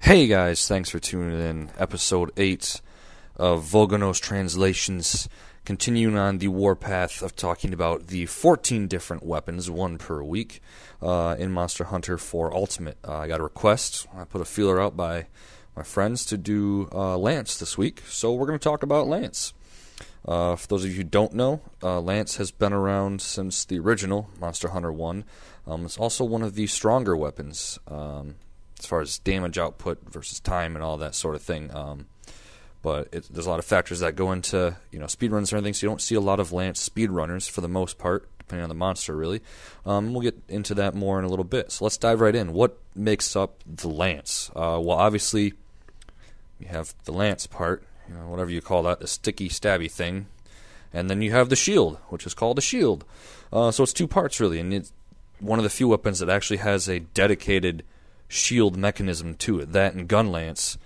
Hey guys, thanks for tuning in. Episode 8 of Volganos Translations, continuing on the warpath of talking about the 14 different weapons, one per week, in Monster Hunter 4 Ultimate. I got a request. I put a feeler out by my friends to do Lance this week, so we're going to talk about Lance. For those of you who don't know, Lance has been around since the original Monster Hunter 1. It's also one of the stronger weapons, as far as damage output versus time and all that sort of thing. But there's a lot of factors that go into speedruns and everything, so you don't see a lot of Lance speedrunners for the most part, depending on the monster, really. We'll get into that more in a little bit. So let's dive right in. What makes up the Lance? Well, obviously, you have the Lance part, whatever you call that, the sticky, stabby thing. And then you have the shield, which is called a shield. So it's two parts, really, and it's one of the few weapons that actually has a dedicated shield mechanism to it. That and gun lance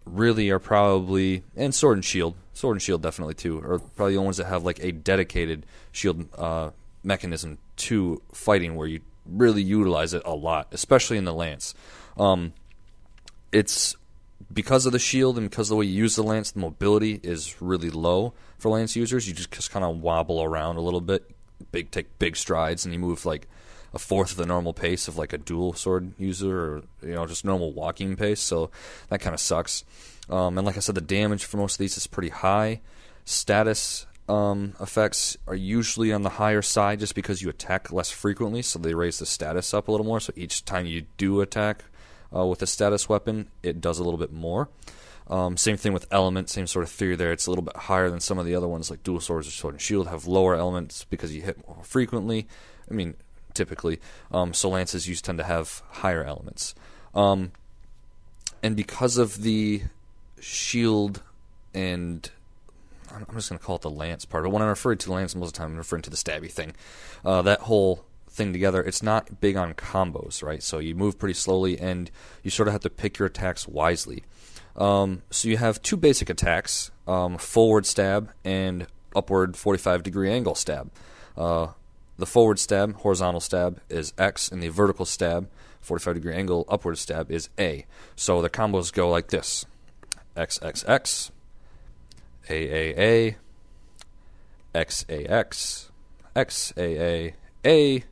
really are probably, and sword and shield definitely too, are probably the ones that have like a dedicated shield mechanism to fighting, where you really utilize it a lot, especially in the lance. It's because of the shield and because of the way you use the lance, the mobility is really low for lance users. You just kind of wobble around a little bit, take big strides, and you move like a fourth of the normal pace of like a dual sword user, or just normal walking pace. So that kind of sucks. And like I said, the damage for most of these is pretty high. Status effects are usually on the higher side just because you attack less frequently, so they raise the status up a little more. So each time you do attack with a status weapon, it does a little bit more. Same thing with element, same sort of theory there. It's a little bit higher than some of the other ones, like dual swords or sword and shield have lower elements because you hit more frequently. Typically. So lances tend to have higher elements. And because of the shield and I'm just going to call it the lance part, but when I refer to lance most of the time, I'm referring to the stabby thing. That whole thing together, it's not big on combos, right? So you move pretty slowly and you sort of have to pick your attacks wisely. So you have two basic attacks, forward stab and upward 45-degree angle stab. The forward stab, horizontal stab, is X, and the vertical stab, 45-degree angle, upward stab, is A. So the combos go like this: X, X, X, A, A, A, X, A, X, X, A, A,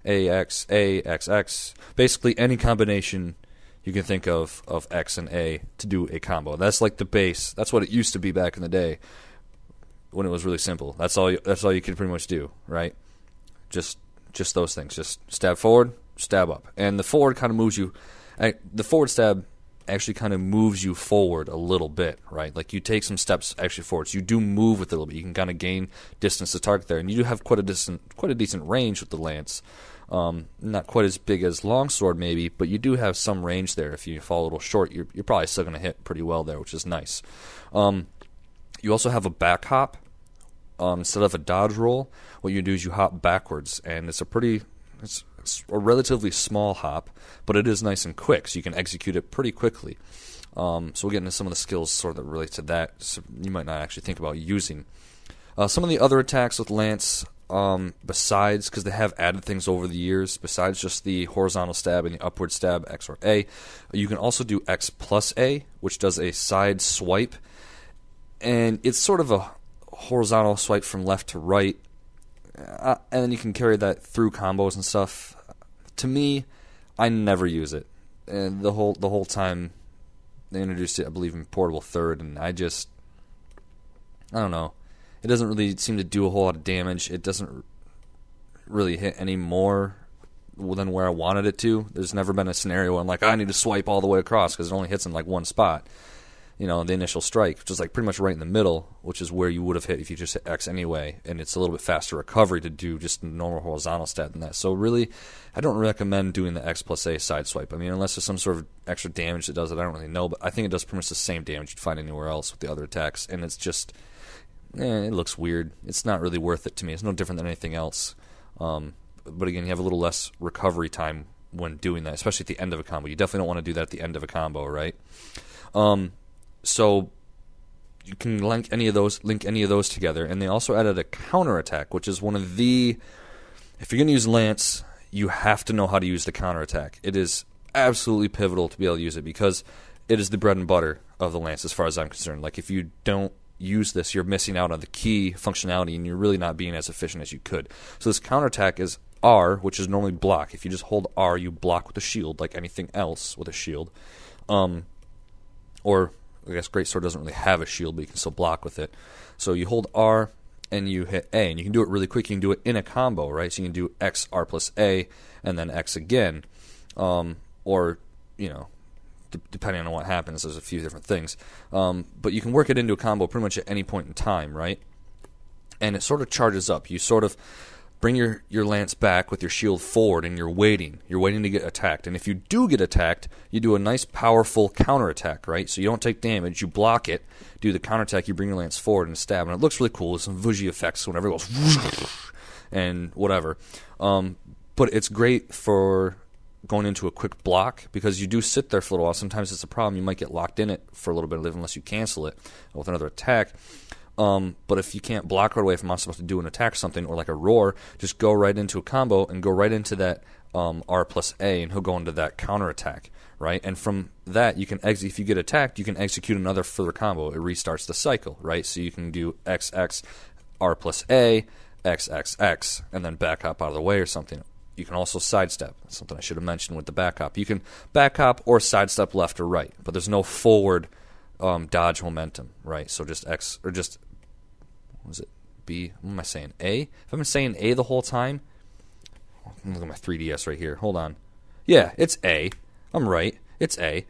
X, A, X, X. Basically, any combination you can think of X and A to do a combo. That's like the base. That's what it used to be back in the day when it was really simple. That's all you could pretty much do, right? Just those things. Just stab forward, stab up. And the forward kind of moves you. The forward stab actually kind of moves you forward a little bit, right? Like you take some steps actually forward. So you do move with it a little bit. You can kind of gain distance to target there. And you do have quite a decent range with the lance. Not quite as big as longsword maybe, but you do have some range there. If you fall a little short, you're probably still going to hit pretty well there, which is nice. You also have a back hop. Instead of a dodge roll, what you do is you hop backwards, and it's a relatively small hop, but it is nice and quick, so you can execute it pretty quickly. So we'll get into some of the skills sort of that relate to that, so you might not actually think about using. Some of the other attacks with Lance, besides, because they have added things over the years, besides just the horizontal stab and the upward stab, X or A, you can also do X plus A, which does a side swipe, and it's sort of a horizontal swipe from left to right, and then you can carry that through combos and stuff. To me, I never use it, and the whole time they introduced it, I believe, in Portable Third, and I don't know, it doesn't really seem to do a whole lot of damage. It doesn't really hit any more than where I wanted it to. There's never been a scenario where I'm like, I need to swipe all the way across because it only hits in like one spot. The initial strike, which is like pretty much right in the middle, which is where you would have hit if you just hit X anyway, and it's a little bit faster recovery to do just a normal horizontal stab than that. So really, I don't recommend doing the X plus A side swipe. Unless there's some sort of extra damage that does it, I don't really know, but I think it does pretty much the same damage you'd find anywhere else with the other attacks, and it's just, it looks weird. It's not really worth it to me. It's no different than anything else. But again, you have a little less recovery time when doing that, especially at the end of a combo. You definitely don't want to do that at the end of a combo, right? So you can link any of those together, and they also added a counter attack, which is one of the, if you're going to use Lance, you have to know how to use the counter attack. It is absolutely pivotal to be able to use it, because it is the bread and butter of the lance as far as I'm concerned. Like, if you don't use this, you're missing out on the key functionality, and you're really not being as efficient as you could. So this counterattack is R, which is normally block. If you just hold R, you block with a shield, like anything else with a shield. Or, I guess Greatsword doesn't really have a shield, but you can still block with it. So you hold R, and you hit A, and you can do it really quick. You can do it in a combo, right? So you can do X, R plus A, and then X again. Or, you know, depending on what happens, there's a few different things. But you can work it into a combo pretty much at any point in time, right? And it sort of charges up. You sort of bring your lance back with your shield forward, and you're waiting. You're waiting to get attacked. And if you do get attacked, you do a nice, powerful counterattack, right? So you don't take damage. You block it, do the counterattack, you bring your lance forward and stab. And it looks really cool. There's some Vuji effects whenever it goes and whatever. But it's great for going into a quick block, because you do sit there for a little while. Sometimes it's a problem. You might get locked in it for a little bit of live unless you cancel it with another attack. But if you can't block right away, if a monster's supposed to do an attack or something, or like a roar, just go right into a combo and go right into that R plus A, and he'll go into that counterattack, right? And from that, you can if you get attacked, you can execute another further combo. It restarts the cycle, right? So you can do XX, R plus A, XXX, and then back hop out of the way or something. You can also sidestep. That's something I should have mentioned with the back hop. You can back hop or sidestep left or right, but there's no forward dodge momentum, right? So just X, or just, what was it, B? What am I saying? A? If I've been saying A the whole time, look at my 3DS right here. Hold on. Yeah, it's A. I'm right. It's A.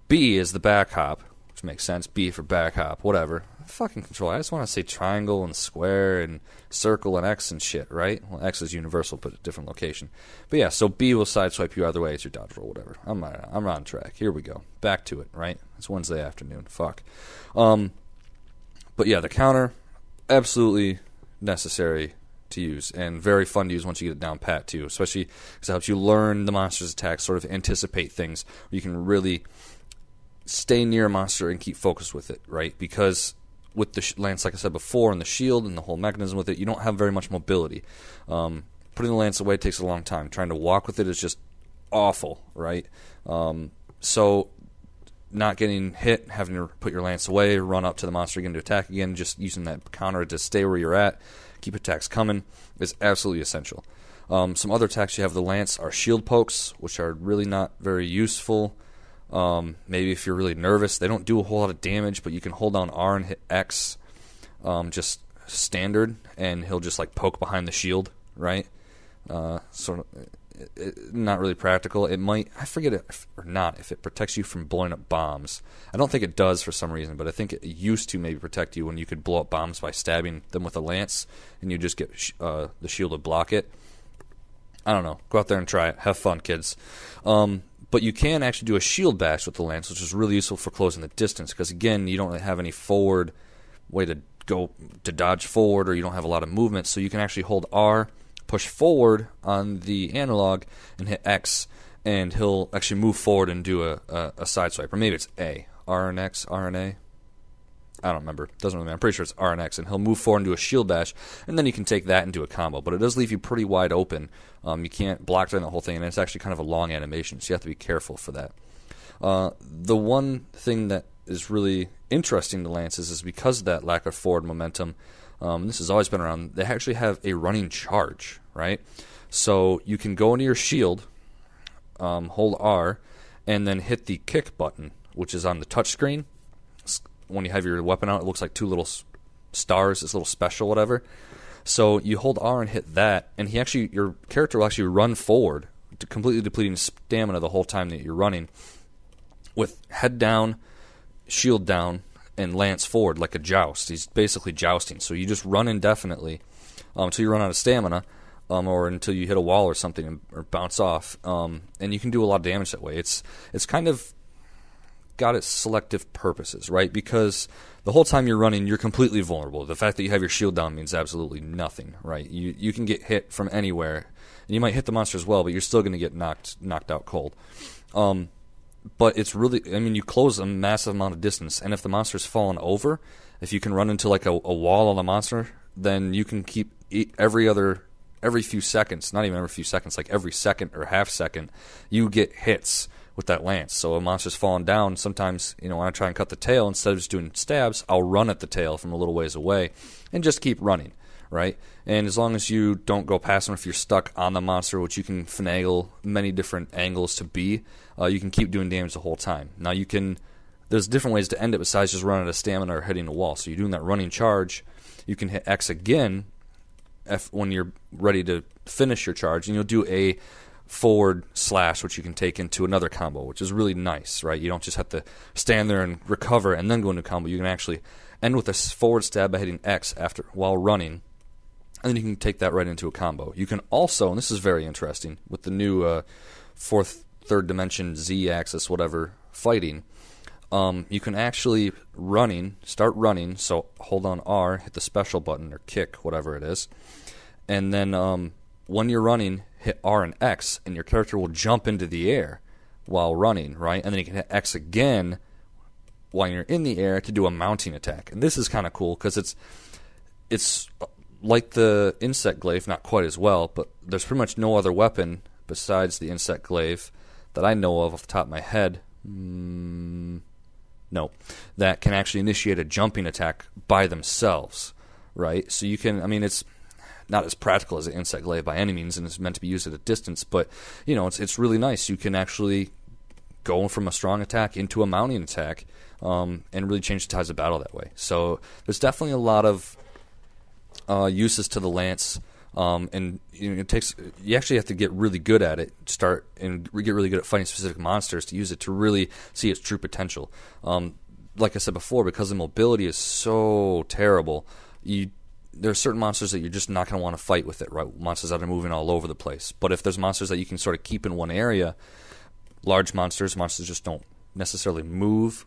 B is the back hop, which makes sense. B for back hop, whatever. Fucking control. I just want to say triangle and square and circle and X and shit, right? Well, X is universal, but a different location. But yeah, so B will sideswipe you either way. It's your dodge roll, whatever. I'm on track. Here we go. Back to it, right? It's Wednesday afternoon. Fuck. But yeah, the counter, absolutely necessary to use, and very fun to use once you get it down pat too, especially because it helps you learn the monster's attacks, sort of anticipate things. You can really stay near a monster and keep focused with it, right? Because with the lance, like I said before, and the shield and the whole mechanism with it, you don't have very much mobility. Putting the lance away takes a long time. Trying to walk with it is just awful, right? So not getting hit, having to put your lance away, run up to the monster again to attack again, just using that counter to stay where you're at, keep attacks coming, is absolutely essential. Some other attacks you have the lance are shield pokes, which are really not very useful. Maybe if you're really nervous, they don't do a whole lot of damage, but you can hold down R and hit X, just standard, and he'll just like poke behind the shield, right? Sort of, not really practical. It might, I forget it or not, if it protects you from blowing up bombs. I don't think it does for some reason, but I think it used to maybe protect you when you could blow up bombs by stabbing them with a lance, and you just get the shield to block it. I don't know. Go out there and try it. Have fun, kids. But you can actually do a shield bash with the lance, which is really useful for closing the distance, because again, you don't really have any forward way to go to dodge forward, or you don't have a lot of movement, so you can actually hold R, push forward on the analog, and hit X, and he'll actually move forward and do a side swipe. Or maybe it's A. R and X, R and A. I don't remember. Doesn't really matter. I'm pretty sure it's R and X, and he'll move forward and do a shield bash, and then you can take that and do a combo. But it does leave you pretty wide open. You can't block during the whole thing, and it's actually kind of a long animation, so you have to be careful for that. The one thing that is really interesting to lances is because of that lack of forward momentum, this has always been around, they actually have a running charge, right? So you can go into your shield, hold R, and then hit the kick button, which is on the touch screen. When you have your weapon out, it looks like two little stars, this little special, whatever. So you hold R and hit that, and your character will actually run forward, completely depleting stamina the whole time that you're running, with head down, shield down, and lance forward like a joust. He's basically jousting. So you just run indefinitely until you run out of stamina, or until you hit a wall or something or bounce off. And you can do a lot of damage that way. It's kind of got its selective purposes, right? Because the whole time you're running, you're completely vulnerable. The fact that you have your shield down means absolutely nothing, right? You can get hit from anywhere, and you might hit the monster as well, but you're still going to get knocked out cold. But it's really, I mean, you close a massive amount of distance, and if the monster's fallen over, if you can run into like a wall on the monster, then you can keep every few seconds, not even every few seconds, like every second or half second, you get hits with that lance. So a monster's falling down, sometimes, when I try and cut the tail, instead of just doing stabs, I'll run at the tail from a little ways away and just keep running, right? And as long as you don't go past them, if you're stuck on the monster, which you can finagle many different angles to be, you can keep doing damage the whole time. Now there's different ways to end it besides just running out of stamina or hitting a wall. So you're doing that running charge, you can hit X again when you're ready to finish your charge, and you'll do a forward slash, which you can take into another combo, which is really nice, right? You don't just have to stand there and recover and then go into a combo. You can actually end with a forward stab by hitting X while running, and then you can take that right into a combo. You can also, and this is very interesting, with the new third dimension Z-axis, whatever, fighting, you can actually start running, so hold on R, hit the special button, or kick, whatever it is, and then when you're running, hit R and X, and your character will jump into the air while running, right? And then you can hit X again while you're in the air to do a mounting attack. And this is kind of cool because it's like the insect glaive, not quite as well, but there's pretty much no other weapon besides the insect glaive that I know of off the top of my head. No, that can actually initiate a jumping attack by themselves, right? So you can, it's not as practical as an insect glaive by any means, and it's meant to be used at a distance, but it's really nice. You can actually go from a strong attack into a mounting attack, and really change the tides of battle that way. So there's definitely a lot of uses to the lance, and it takes, you actually have to get really good at it, start and get really good at fighting specific monsters to use it to really see its true potential. Like I said before, because the mobility is so terrible, there are certain monsters that you're just not going to want to fight with it, right? Monsters that are moving all over the place. But if there's monsters that you can sort of keep in one area, large monsters just don't necessarily move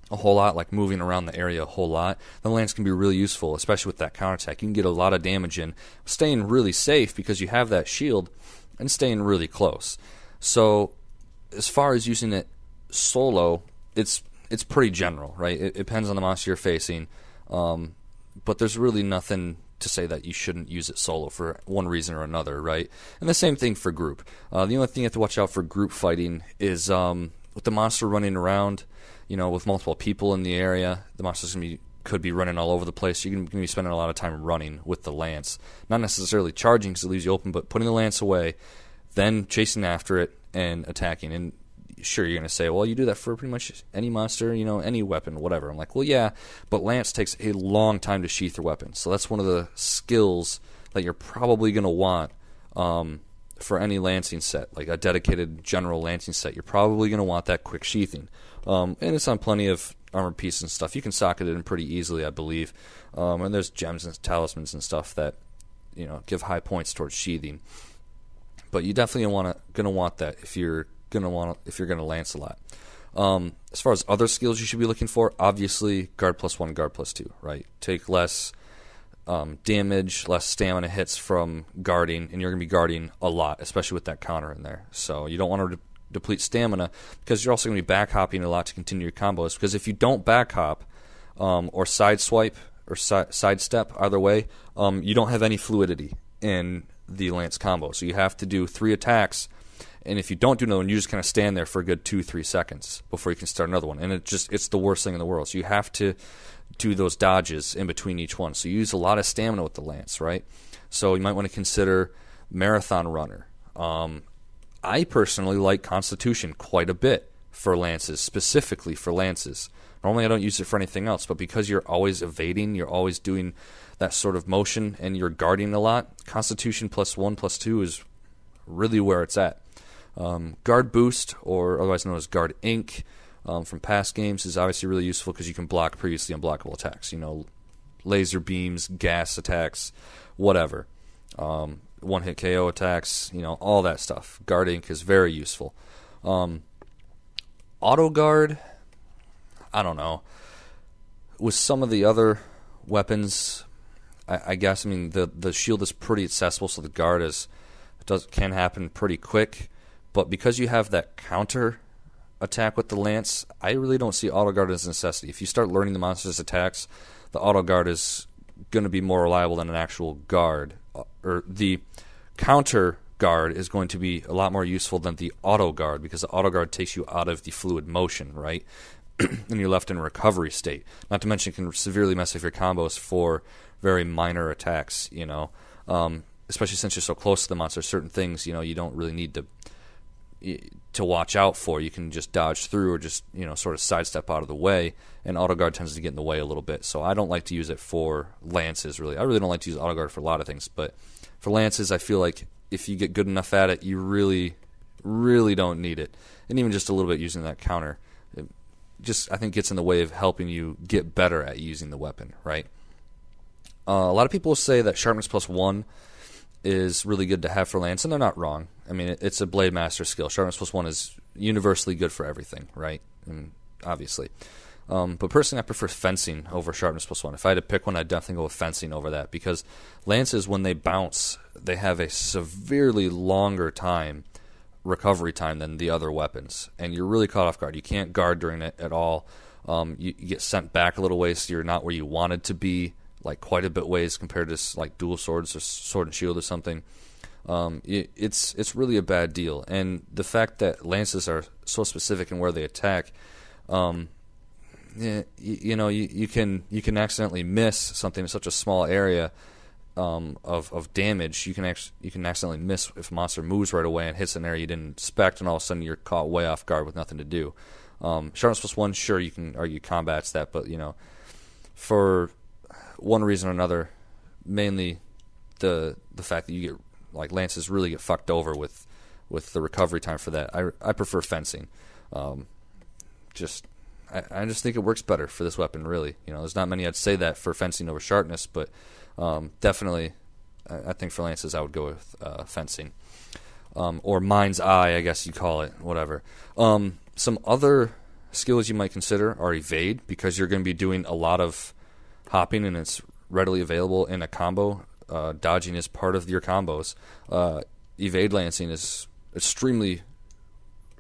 a whole lot, like moving around the area a whole lot, the lance can be really useful, especially with that counterattack. You can get a lot of damage in, staying really safe because you have that shield, and staying really close. So as far as using it solo, it's pretty general, right? It depends on the monster you're facing, but there's really nothing to say that you shouldn't use it solo for one reason or another, right? And the same thing for group. The only thing you have to watch out for group fighting is with the monster running around, with multiple people in the area, the monster's could be running all over the place. You're going to be spending a lot of time running with the lance. Not necessarily charging because it leaves you open, but putting the lance away, then chasing after it and attacking. And sure, you're going to say, well, you do that for pretty much any monster, any weapon, whatever. I'm like, well, yeah, but lance takes a long time to sheath your weapon. So that's one of the skills that you're probably going to want for any lancing set, like a dedicated general lancing set. You're probably going to want that quick sheathing. And it's on plenty of armor pieces and stuff. You can socket it in pretty easily, I believe. And there's gems and talismans and stuff that give high points towards sheathing. But you definitely gonna want that if you're gonna lance a lot. As far as other skills you should be looking for, obviously guard +1, guard +2, right? Take less damage, less stamina hits from guarding, and you're gonna be guarding a lot, especially with that counter in there. So you don't want to deplete stamina because you're also going to be back hopping a lot to continue your combos. Because if you don't back hop or side swipe or sidestep, either way, you don't have any fluidity in the lance combo. So you have to do 3 attacks, and if you don't do another one, you just kind of stand there for a good 2-3 seconds before you can start another one. And it's the worst thing in the world. So you have to do those dodges in between each one. So you use a lot of stamina with the lance, right? So you might want to consider marathon runner. I personally like Constitution quite a bit for lances, specifically for lances. Normally I don't use it for anything else, but because you're always evading, you're always doing that sort of motion, and you're guarding a lot, Constitution +1, +2 is really where it's at. Guard Boost, or otherwise known as Guard Ink, from past games is obviously really useful because you can block previously unblockable attacks. Laser beams, gas attacks, whatever. One-hit KO attacks, all that stuff. Guard Ink is very useful. Auto Guard, I don't know. With some of the other weapons, I guess, the shield is pretty accessible, so the guard can happen pretty quick. But because you have that counter attack with the lance, I really don't see auto guard as a necessity. If you start learning the monster's attacks, the auto guard is going to be more reliable than an actual guard. Or the counter guard is going to be a lot more useful than the auto guard, because the auto guard takes you out of the fluid motion, right? And you're left in a recovery state. Not to mention it can severely mess with your combos for very minor attacks, especially since you're so close to the monster. Certain things, you don't really need to watch out for. You can just dodge through or just, sort of sidestep out of the way, and auto guard tends to get in the way a little bit. So I don't like to use it for lances, really. I really don't like to use auto guard for a lot of things, but for lances, I feel like if you get good enough at it, you really, really don't need it. And even just a little bit using that counter, it just, I think, gets in the way of helping you get better at using the weapon, right? A lot of people say that sharpness +1 is really good to have for lance, and they're not wrong. I mean, it's a blade master skill. Sharpness +1 is universally good for everything, right? Obviously. But personally, I prefer fencing over sharpness +1. If I had to pick one, I'd definitely go with fencing over that, because lances, when they bounce, they have a severely longer recovery time than the other weapons, and you're really caught off guard. You can't guard during it at all. You get sent back a little ways, so you're not where you wanted to be, like quite a bit ways compared to like dual swords or sword and shield or something. It's really a bad deal, and the fact that lances are so specific in where they attack, you can accidentally miss something in such a small area of damage. You can accidentally miss if a monster moves right away and hits an area you didn't expect, and all of a sudden you're caught way off guard with nothing to do. Sharpness +1, sure, you can argue combats that, but for one reason or another, mainly the fact that you get, like, lances really get fucked over with the recovery time for that. I prefer fencing. I just think it works better for this weapon, really. There's not many I'd say that for fencing over sharpness, but definitely I think for lances I would go with fencing. Or mind's eye, I guess you call it, whatever. Some other skills you might consider are evade, because you're going to be doing a lot of hopping and it's readily available in a combo. Dodging is part of your combos. Evade lancing is extremely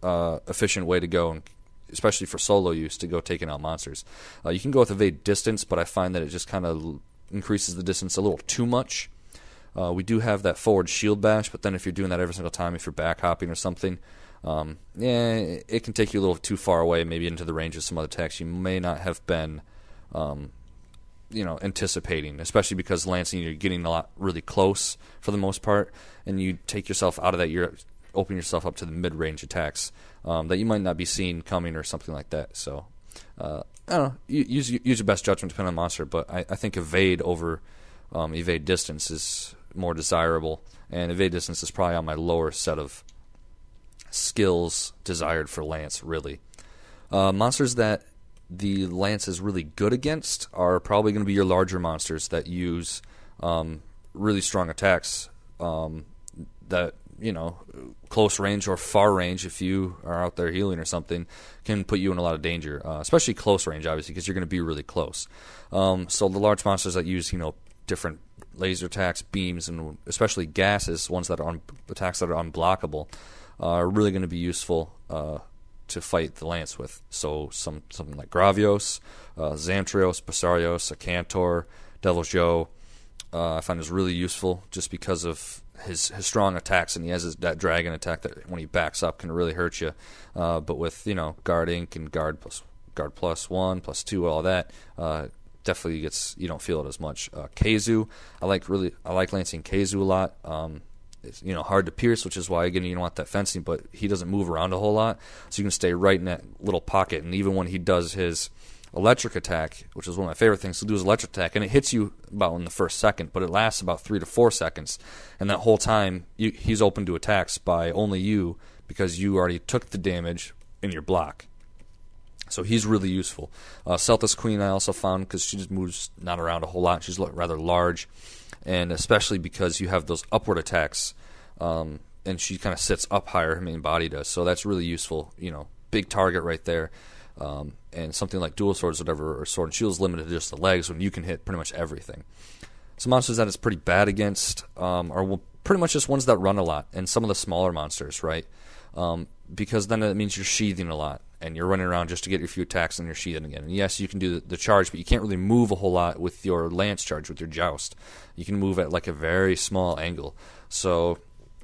efficient way to go, and especially for solo use, to go taking out monsters. You can go with evade distance, but I find that it just kind of increases the distance a little too much. We do have that forward shield bash, but then if you're doing that every single time, if you're back hopping or something, it can take you a little too far away, maybe into the range of some other attacks you may not have been anticipating, especially because lancing, you're getting a lot really close for the most part, and you take yourself out of that, you're opening yourself up to the mid-range attacks that you might not be seeing coming or something like that. So I don't know, use your best judgment depending on the monster, but I think evade over evade distance is more desirable, and evade distance is probably on my lower set of skills desired for lance, really. Monsters that the lance is really good against are probably going to be your larger monsters that use really strong attacks that, close range or far range, if you are out there healing or something, can put you in a lot of danger, especially close range, obviously, because you're going to be really close. So the large monsters that use, different laser attacks, beams, and especially gases, ones that are attacks that are unblockable, are really going to be useful to fight the lance with. So something like Gravios, Zamtrios, Basarios, Acantor, Devil's Joe, I find is really useful just because of his strong attacks, and he has that dragon attack that when he backs up can really hurt you. But with guard inc and guard plus 1, +2, all that, definitely you don't feel it as much. Keizu, I like lancing Keizu a lot. It's hard to pierce, which is why again you don't want that fencing, but he doesn't move around a whole lot, so you can stay right in that little pocket. And even when he does his electric attack, which is one of my favorite things to do, is electric attack, and it hits you about in the first second, but it lasts about 3 to 4 seconds, and that whole time he's open to attacks by only you, because you already took the damage in your block. So he's really useful. Celtis Queen I also found, because she just moves not around a whole lot. She's rather large, and especially because you have those upward attacks, and she kind of sits up higher, her main body does. So that's really useful. Big target right there. And something like dual swords, whatever, or sword and shield is limited to just the legs, when you can hit pretty much everything. Some monsters that it's pretty bad against are pretty much just ones that run a lot, and some of the smaller monsters, right? Because then it means you're sheathing a lot, and you're running around just to get your few attacks, and you're sheathing again. And yes, you can do the charge, but you can't really move a whole lot with your lance charge, with your joust. You can move at like a very small angle. So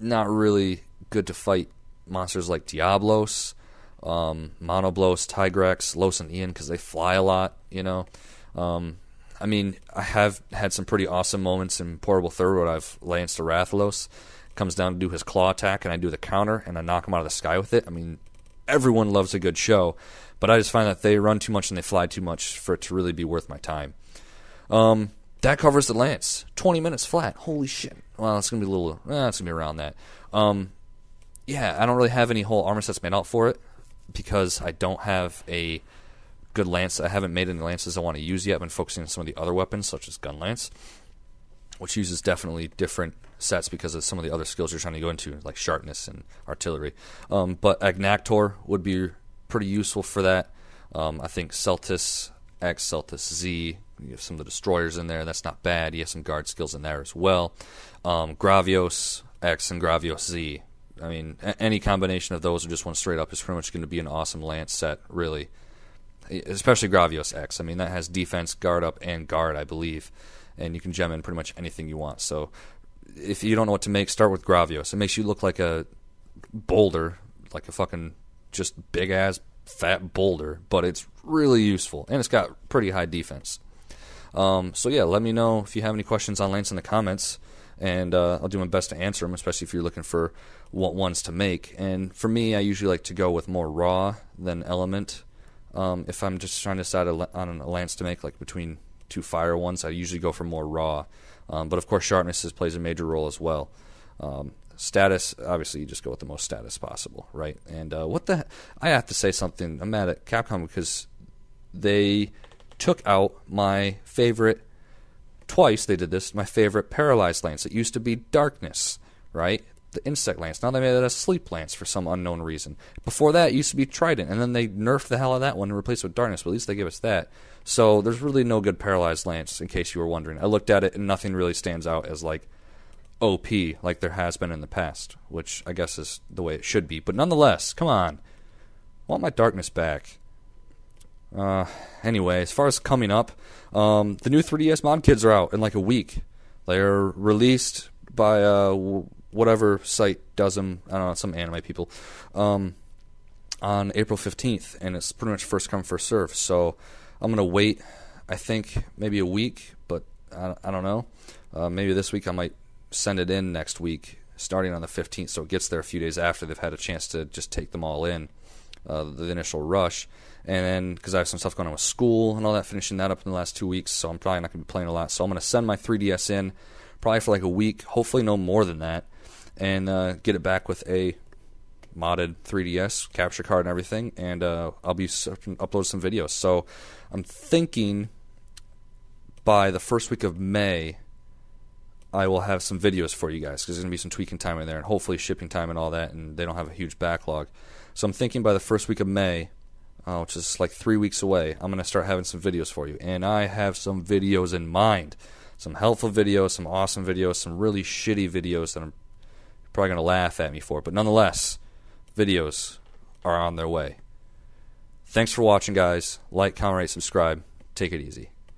not really good to fight monsters like Diablos, Monoblos, Tigrex, Los and Ian, because they fly a lot, you know. I mean, I have had some pretty awesome moments in Portable Third where I've lanced a Rathalos. Comes down to do his claw attack, and I do the counter, and I knock him out of the sky with it. I mean, everyone loves a good show, but I just find that they run too much and they fly too much for it to really be worth my time. That covers the lance. 20 minutes flat. Holy shit. Well, it's going to be a little... it's going to be around that. Yeah, I don't really have any whole armor sets made out for it because I don't have a good lance. I haven't made any lances I want to use yet. I've been focusing on some of the other weapons, such as Gun Lance, which uses definitely different sets because of some of the other skills you're trying to go into, like sharpness and artillery. But Agnactor would be pretty useful for that. I think Celtis X, Celtis Z, you have some of the destroyers in there. That's not bad. You have some guard skills in there as well. Gravios X and Gravios Z. I mean, any combination of those or just one straight up is pretty much going to be an awesome lance set, really. Especially Gravios X. I mean, that has defense, guard up, and guard, I believe. And you can gem in pretty much anything you want. So if you don't know what to make, start with Gravios. It makes you look like a boulder, like a fucking just big-ass fat boulder, but it's really useful. And it's got pretty high defense. So yeah, let me know if you have any questions on Lance in the comments, and I'll do my best to answer them, especially if you're looking for what ones to make. And for me, I usually like to go with more raw than element. If I'm just trying to decide on a lance to make, like between two fire ones, I usually go for more raw. But of course, sharpness plays a major role as well. Status, obviously, you just go with the most status possible, right? And I have to say something. I'm mad at Capcom because they took out my favorite, twice they did this, my favorite paralyzed lance. It used to be Darkness, right? The insect lance. Now they made it a sleep lance for some unknown reason. Before that, it used to be Trident, and then they nerfed the hell out of that one and replaced it with Darkness, but at least they give us that. So there's really no good paralyzed lance, in case you were wondering. I looked at it, and nothing really stands out as, like, OP, like there has been in the past, which I guess is the way it should be. But nonetheless, come on. I want my Darkness back. Anyway, as far as coming up, the new 3DS mod kids are out in like a week. They're released by whatever site does them, I don't know, some anime people, on April 15th, and it's pretty much first come, first serve. So I'm going to wait, I think, maybe a week, but I don't know. Maybe this week I might send it in next week, starting on the 15th, so it gets there a few days after they've had a chance to just take them all in, the initial rush. And then, because I have some stuff going on with school and all that, finishing that up in the last 2 weeks, so I'm probably not going to be playing a lot. So I'm going to send my 3DS in, probably for like a week, hopefully no more than that, and get it back with a modded 3DS capture card and everything, and I'll be uploading some videos. So I'm thinking by the first week of May, I will have some videos for you guys, because there's going to be some tweaking time in there, and hopefully shipping time and all that, and they don't have a huge backlog. So I'm thinking by the first week of May, which is like 3 weeks away, I'm going to start having some videos for you. And I have some videos in mind. Some helpful videos, some awesome videos, some really shitty videos that I'm probably going to laugh at me for. But nonetheless, videos are on their way. Thanks for watching, guys. Like, comment, rate, subscribe. Take it easy.